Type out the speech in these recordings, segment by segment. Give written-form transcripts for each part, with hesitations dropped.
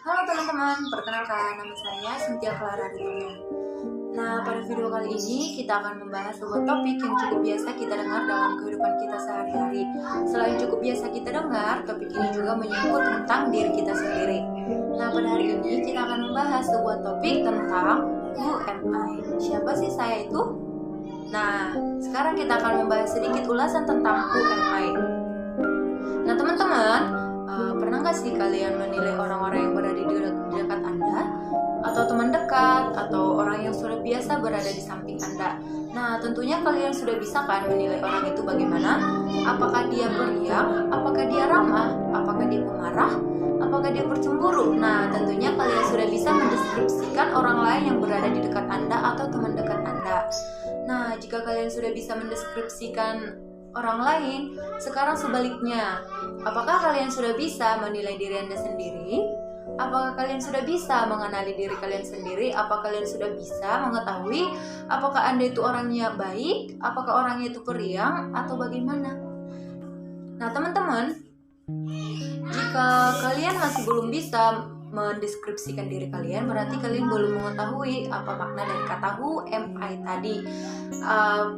Halo teman-teman, perkenalkan nama saya Cynthia Clara Ritulya. Nah, pada video kali ini kita akan membahas sebuah topik yang cukup biasa kita dengar dalam kehidupan kita sehari-hari. Selain cukup biasa kita dengar, topik ini juga menyangkut tentang diri kita sendiri. Nah, pada hari ini kita akan membahas sebuah topik tentang Who am I? Siapa sih saya itu? Nah, sekarang kita akan membahas sedikit ulasan tentang Who am I. Nah, teman-teman, pernah nggak sih kalian menilai orang-orang yang berada di dekat Anda, atau teman dekat, atau orang yang sudah biasa berada di samping Anda? Nah, tentunya kalian sudah bisa kan menilai orang itu bagaimana? Apakah dia periang? Apakah dia ramah? Apakah dia pemarah? Apakah dia bercemburu? Nah, tentunya kalian sudah bisa mendeskripsikan orang lain yang berada di dekat Anda atau teman dekat Anda. Nah, jika kalian sudah bisa mendeskripsikan orang lain, sekarang sebaliknya, apakah kalian sudah bisa menilai diri Anda sendiri? Apakah kalian sudah bisa mengenali diri kalian sendiri? Apakah kalian sudah bisa mengetahui apakah Anda itu orangnya baik? Apakah orangnya itu periang? Atau bagaimana? Nah, teman-teman, jika kalian masih belum bisa mendeskripsikan diri kalian, berarti kalian belum mengetahui apa makna dari kata who am I tadi.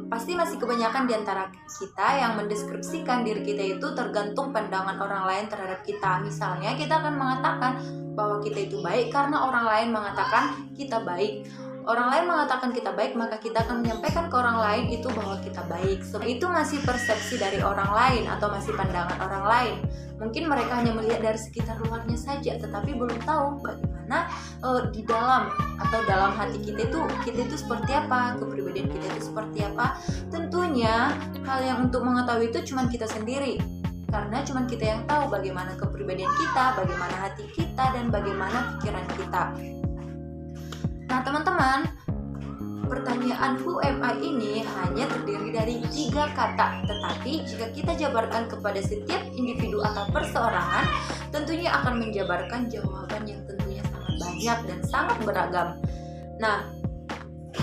Pasti masih kebanyakan di antara kita yang mendeskripsikan diri kita itu tergantung pandangan orang lain terhadap kita. Misalnya kita akan mengatakan bahwa kita itu baik karena orang lain mengatakan kita baik. Orang lain mengatakan kita baik, maka kita akan menyampaikan ke orang lain itu bahwa kita baik. Itu masih persepsi dari orang lain atau masih pandangan orang lain. Mungkin mereka hanya melihat dari sekitar luarnya saja, tetapi belum tahu bagaimana di dalam atau dalam hati kita itu seperti apa, kepribadian kita itu seperti apa. Tentunya hal yang untuk mengetahui itu cuma kita sendiri, karena cuma kita yang tahu bagaimana kepribadian kita, bagaimana hati kita, dan bagaimana pikiran kita. Nah, teman-teman, pertanyaan who am I ini hanya terdiri dari 3 kata, tetapi jika kita jabarkan kepada setiap individu atau perseorangan, tentunya akan menjabarkan jawaban yang tentunya sangat banyak dan sangat beragam. Nah,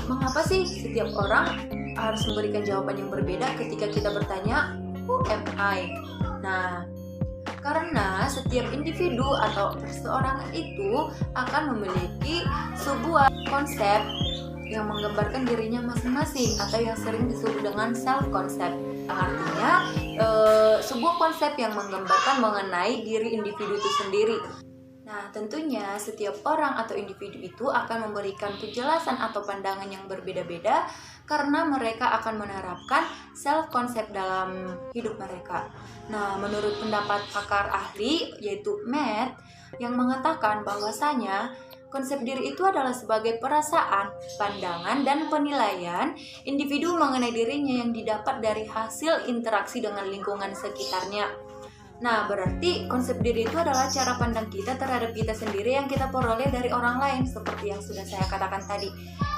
mengapa sih setiap orang harus memberikan jawaban yang berbeda ketika kita bertanya who am I? Nah, karena setiap individu atau perseorangan itu akan memiliki sebuah konsep yang menggambarkan dirinya masing-masing atau yang sering disebut dengan self concept. Artinya sebuah konsep yang menggambarkan mengenai diri individu itu sendiri. Nah, tentunya setiap orang atau individu itu akan memberikan penjelasan atau pandangan yang berbeda-beda karena mereka akan menerapkan self-concept dalam hidup mereka. Nah, menurut pendapat pakar ahli yaitu Matt yang mengatakan bahwasanya konsep diri itu adalah sebagai perasaan, pandangan, dan penilaian individu mengenai dirinya yang didapat dari hasil interaksi dengan lingkungan sekitarnya. Nah, berarti konsep diri itu adalah cara pandang kita terhadap kita sendiri yang kita peroleh dari orang lain, seperti yang sudah saya katakan tadi.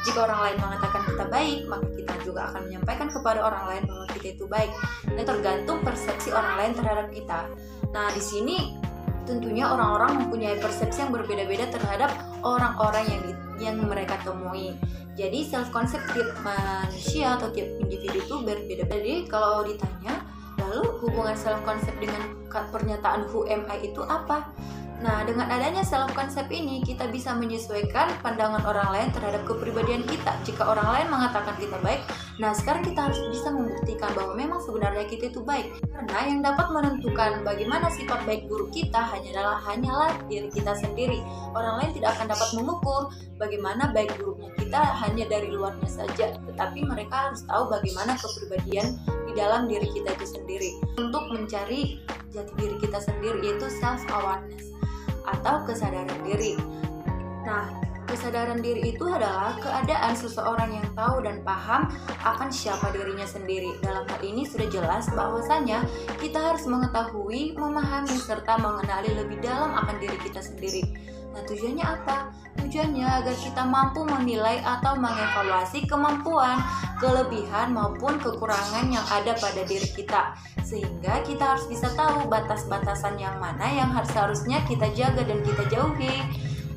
Jika orang lain mengatakan kita baik, maka kita juga akan menyampaikan kepada orang lain bahwa kita itu baik. Dan tergantung persepsi orang lain terhadap kita. Nah, di sini tentunya orang-orang mempunyai persepsi yang berbeda-beda terhadap orang-orang yang mereka temui. Jadi self-concept tiap manusia atau tiap individu itu berbeda-beda. Jadi kalau ditanya, lalu hubungan self-concept dengan pernyataan who am I itu apa? Nah, dengan adanya self-concept ini, kita bisa menyesuaikan pandangan orang lain terhadap kepribadian kita. Jika orang lain mengatakan kita baik, nah sekarang kita harus bisa membuktikan bahwa memang sebenarnya kita itu baik. Karena yang dapat menentukan bagaimana sifat baik buruk kita hanyalah diri kita sendiri. Orang lain tidak akan dapat mengukur bagaimana baik buruknya kita hanya dari luarnya saja. Tetapi mereka harus tahu bagaimana kepribadian di dalam diri kita itu sendiri. Untuk mencari jati diri kita sendiri, yaitu self-awareness atau kesadaran diri. Nah, kesadaran diri itu adalah keadaan seseorang yang tahu dan paham akan siapa dirinya sendiri. Dalam hal ini sudah jelas bahwasanya kita harus mengetahui, memahami, serta mengenali lebih dalam akan diri kita sendiri. Nah, tujuannya apa? Tujuannya agar kita mampu menilai atau mengevaluasi kemampuan, kelebihan maupun kekurangan yang ada pada diri kita. Sehingga kita harus bisa tahu batas-batasan yang mana yang seharusnya kita jaga dan kita jauhi.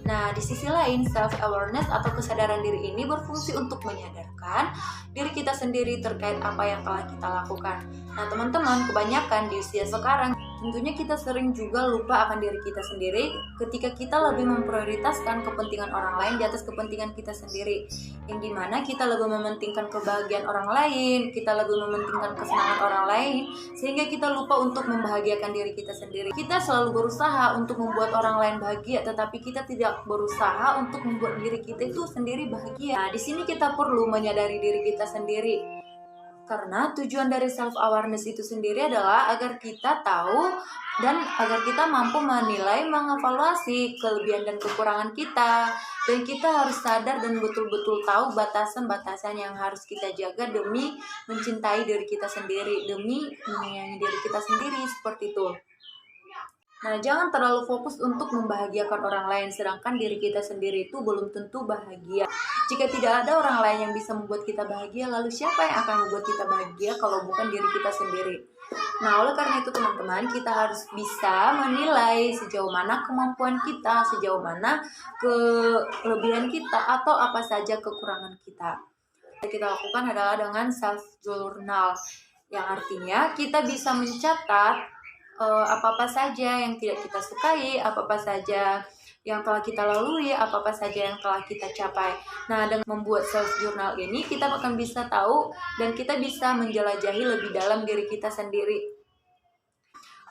Nah, di sisi lain, self-awareness atau kesadaran diri ini berfungsi untuk menyadarkan diri kita sendiri terkait apa yang telah kita lakukan. Nah, teman-teman, kebanyakan di usia sekarang Tentunya kita sering juga lupa akan diri kita sendiri ketika kita lebih memprioritaskan kepentingan orang lain di atas kepentingan kita sendiri. Yang dimana kita lebih mementingkan kebahagiaan orang lain, kita lebih mementingkan kesenangan orang lain, sehingga kita lupa untuk membahagiakan diri kita sendiri. Kita selalu berusaha untuk membuat orang lain bahagia, tetapi kita tidak berusaha untuk membuat diri kita itu sendiri bahagia. Nah, di sini kita perlu menyadari diri kita sendiri. Karena tujuan dari self-awareness itu sendiri adalah agar kita tahu dan agar kita mampu menilai, mengevaluasi kelebihan dan kekurangan kita. Dan kita harus sadar dan betul-betul tahu batasan-batasan yang harus kita jaga demi mencintai diri kita sendiri, demi menyayangi diri kita sendiri, seperti itu. Nah, jangan terlalu fokus untuk membahagiakan orang lain, sedangkan diri kita sendiri itu belum tentu bahagia. Jika tidak ada orang lain yang bisa membuat kita bahagia, lalu siapa yang akan membuat kita bahagia kalau bukan diri kita sendiri? Nah, oleh karena itu teman-teman, kita harus bisa menilai sejauh mana kemampuan kita, sejauh mana kelebihan kita, atau apa saja kekurangan kita. Yang kita lakukan adalah dengan self-journal, yang artinya kita bisa mencatat apa-apa saja yang tidak kita sukai, apa-apa saja yang telah kita lalui, apa-apa saja yang telah kita capai. Nah, dengan membuat self-journal ini, kita akan bisa tahu dan kita bisa menjelajahi lebih dalam diri kita sendiri.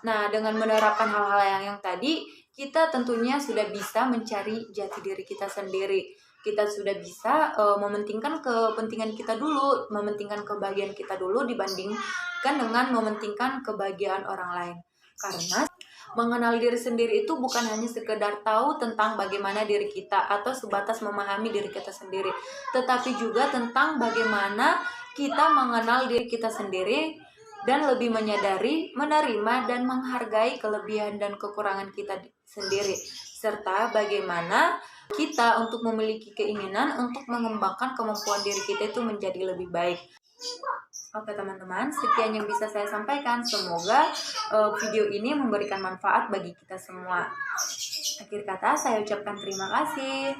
Nah, dengan menerapkan hal-hal yang tadi, kita tentunya sudah bisa mencari jati diri kita sendiri. Kita sudah bisa mementingkan kepentingan kita dulu, mementingkan kebahagiaan kita dulu dibandingkan dengan mementingkan kebahagiaan orang lain. Karena mengenal diri sendiri itu bukan hanya sekedar tahu tentang bagaimana diri kita atau sebatas memahami diri kita sendiri, tetapi juga tentang bagaimana kita mengenal diri kita sendiri dan lebih menyadari, menerima, dan menghargai kelebihan dan kekurangan kita sendiri, serta bagaimana kita untuk memiliki keinginan untuk mengembangkan kemampuan diri kita itu menjadi lebih baik. Oke teman-teman, sekian yang bisa saya sampaikan. Semoga video ini memberikan manfaat bagi kita semua. Akhir kata, saya ucapkan terima kasih.